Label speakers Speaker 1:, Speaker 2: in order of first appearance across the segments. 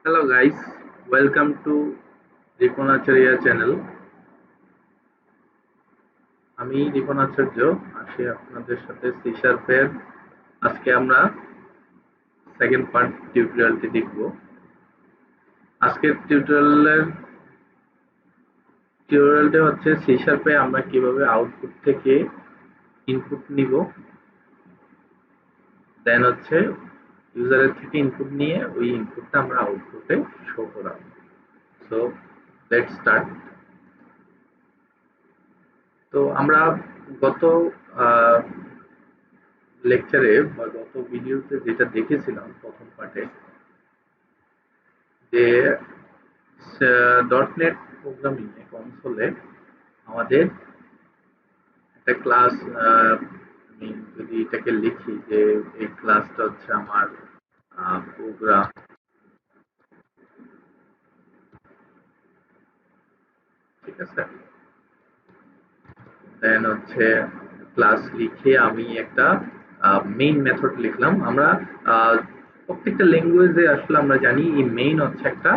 Speaker 1: Hello guys, welcome to Ripon Acharya channel. আমি রিপন আচার্য আছি আপনাদের সাথে সি শার্পের। আজকে আমরা সেকেন্ড পার্ট টিউটোরিয়ালটি দেখব। আজকের টিউটোরিয়ালটি হচ্ছে সি শার্পে আমরা কিভাবে আউটপুট থেকে ইনপুট নিব, দেন হচ্ছে ইউজারের থেকে ইনপুট নিয়ে ওই ইনপুটটা আমরা আউটপুটে শো করাবো। So let's start. তো আমরা গত লেকচারে বা গত ভিডিওতে যেটা দেখেছিলাম প্রথম পার্টে, যে ডটনেট প্রোগ্রামিং এ কনসোলে আমাদের একটা ক্লাস, আমি যদি এটাকে লিখি যে এই ক্লাসটা হচ্ছে আমার প্রোগ্রাম, ঠিক আছে। দেন হচ্ছে ক্লাস লিখে আমি একটা মেইন মেথড লিখলাম। আমরা প্রত্যেকটা ল্যাঙ্গুয়েজে আসলে আমরা জানি এই মেইন হচ্ছে একটা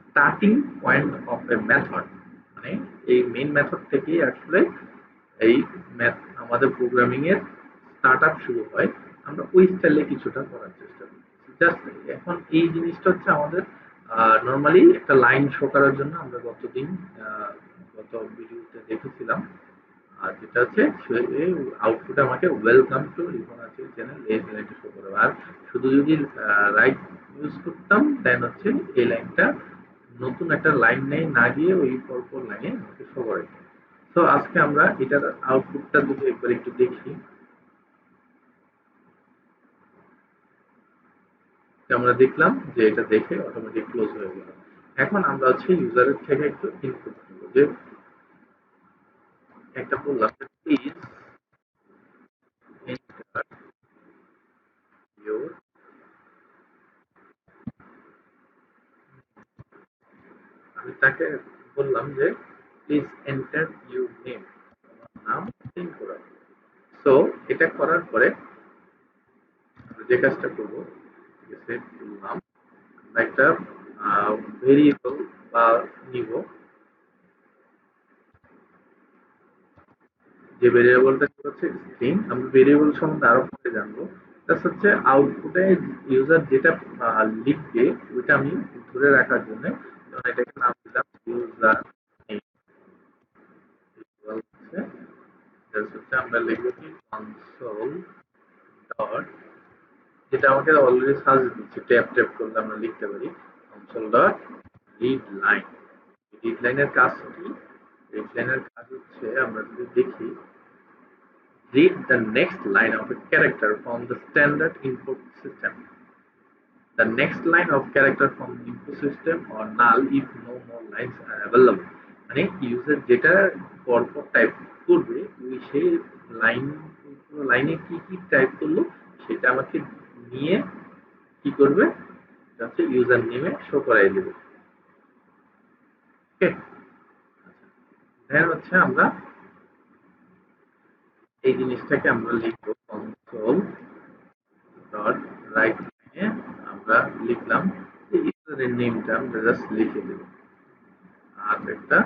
Speaker 1: starting point of A method, মানে এই মেইন মেথড থেকেই আসলে এই ম্যাথ আমাদের প্রোগ্রামিং এর স্টার্ট আপ শুরু হয়। আমরা ওই স্টাইলে কিছুটা করার চেষ্টা করি। জাস্ট এখন এই জিনিসটা হচ্ছে আমাদের নর্মালি একটা লাইন শো করার জন্য আমরা গত ভিডিওতে দেখেছিলাম। আর যেটা হচ্ছে আউটপুট আমাকে welcome to Ripon Acharya channel এই লাইনটা শো করবে। আর শুধু যদি রাইট ইউজ করতাম দেন হচ্ছে এই লাইনটা নতুন একটা লাইন নেই না গিয়ে ওই পরপর লাইনে আমাকে শো করে। তো আজকে আমরা এটার আউটপুটটা যদি একবার একটু দেখি, আমরা দেখলাম যে এটা দেখে অটোমেটিক ক্লোজ হয়ে গেল। এখন আমরা হচ্ছে ইউজারের থেকে একটু ইনপুট নেব, যে একটা বললাম প্লিজ এন্টার ইউর, আমি তাকে বললাম যে প্লিজ এন্টার ইউর নেম, নাম প্রিন্ট করা। সো এটা করার পরে আমরা যে কাজটা করবো, সেট করলাম একটা ভেরিয়েবল বা নিব, যে ভেরিয়েবলটা হচ্ছে স্ট্রিং। আমরা ভেরিয়েবল সম্বন্ধে আরো পরে জানবো। প্লাস হচ্ছে আউটপুটে ইউজার যেটা লিখবে ওইটা আমি ধরে রাখার জন্য যেমন এটাকে নাম দিলাম ইউজার নেম, হচ্ছে আমরা লিখবো কি কনসোল ডট, যেটা আমাকে অলরেডি সাজেস্ট দিচ্ছে, ট্যাপ ট্যাপ করলে আমরা লিখতে পারি console dot read line. Read লাইনের কাজ কি? রিড লাইনের কাজ হচ্ছে আমরা যদি দেখি, read the next line of a character from the standard input system. The next line of character from the input system or null if no more lines are available. মানে ইউজার যেটা পরপর type করবে ওই সেই line, লাইনে কি কি type করলো সেটা আমাকে নিয়ে কি করবে, হচ্ছে ইউজার নেমে শো করাই দেবে। ওকে, দেন হচ্ছে আমরা এই জিনিসটাকে আমরা লিখবো কনসোল ডট রাইট লাইনে আমরা লিখলাম যে ইউজারের নেমটা আমরা জাস্ট লিখে দেব। আর একটা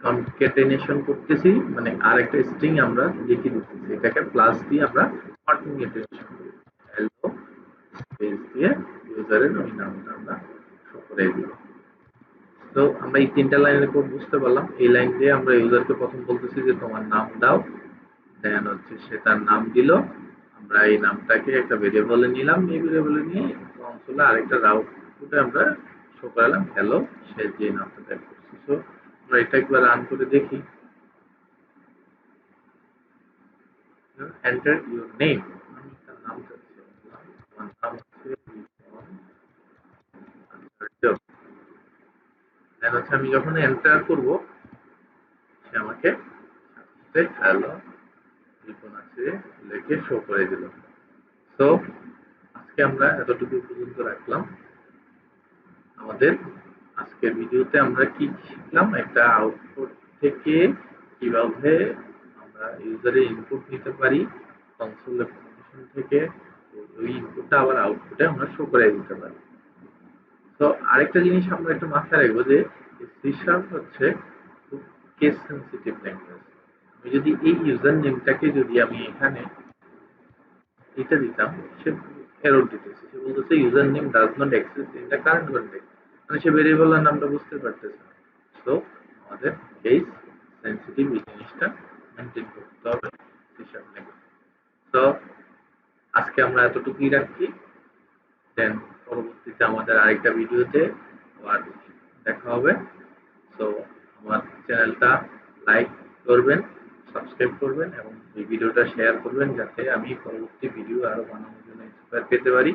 Speaker 1: কনকেটেনেশন করতেছি, মানে আর একটা স্ট্রিং আমরা লিখে দিতেছি, এটাকে প্লাস দিয়ে আমরা কনকেটেনেশন করি। হ্যালো স্পেস দিয়ে ইউজারের ওই নামটা আমরা শো করে দিব। তো আমরা এই তিনটা লাইনের কোড বুঝতে পারলাম। এই লাইন দিয়ে আমরা ইউজারকে প্রথম বলতেছি যে তোমার নাম দাও, দেন হচ্ছে সে তার নাম দিল, আমরা এই নামটাকে একটা ভেরিয়েবলে নিলাম, এই ভেরিয়েবলে নিয়ে কনসোলে আরেকটা আউটপুটে আমরা শো করালাম হ্যালো, সে যে নামটা টাইপ করছে। সো আমরা এটা একবার রান করে দেখি, এন্টার ইউর নেম, আমি তার নাম চাচ্ছি, আমার নাম হচ্ছে দেন হচ্ছে আমি যখন এন্টার করব সে আমাকে হ্যালো রিপন আছে লিখে শো করে দিল। তো আজকে আমরা এতটুকু পর্যন্ত রাখলাম। আমাদের আজকের ভিডিওতে আমরা কি শিখলাম, একটা আউটপুট থেকে কিভাবে আমরা ইউজারের ইনপুট নিতে পারি কনসোল অ্যাপ্লিকেশন থেকে, ওই ইনপুটটা আবার আউটপুটে আমরা শো করে দিতে পারি। তো আরেকটা জিনিস আমরা একটু মাথায় রাখবো যে সি শার্প হচ্ছে খুব কেস সেন্সিটিভ ল্যাঙ্গুয়েজ। আমি যদি এই ইউজার নেমটাকে যদি আমি এখানে এটা দিতাম, সে এরর দিতেছে, সে বলতেছে user name does not exist in the current context, মানে সে ভেরিয়েবলের নামটা বুঝতে পারতেছে না। তো আমাদের কেস সেন্সিটিভ এই জিনিসটা মেনটেন করতে হবে সি শার্প ল্যাঙ্গুয়েজ। তো আজকে আমরা এতটুকুই রাখছি, দেন পরবর্তীতে আমাদের আরেকটা ভিডিওতে আবার দেখা হবে। সো আমার চ্যানেলটা লাইক করবেন, সাবস্ক্রাইব করবেন এবং এই ভিডিওটা শেয়ার করবেন যাতে আমি পরবর্তী ভিডিও আরো বানানোর জন্য ইন্সপায়ার পেতে পারি।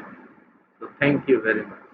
Speaker 1: So thank you very much.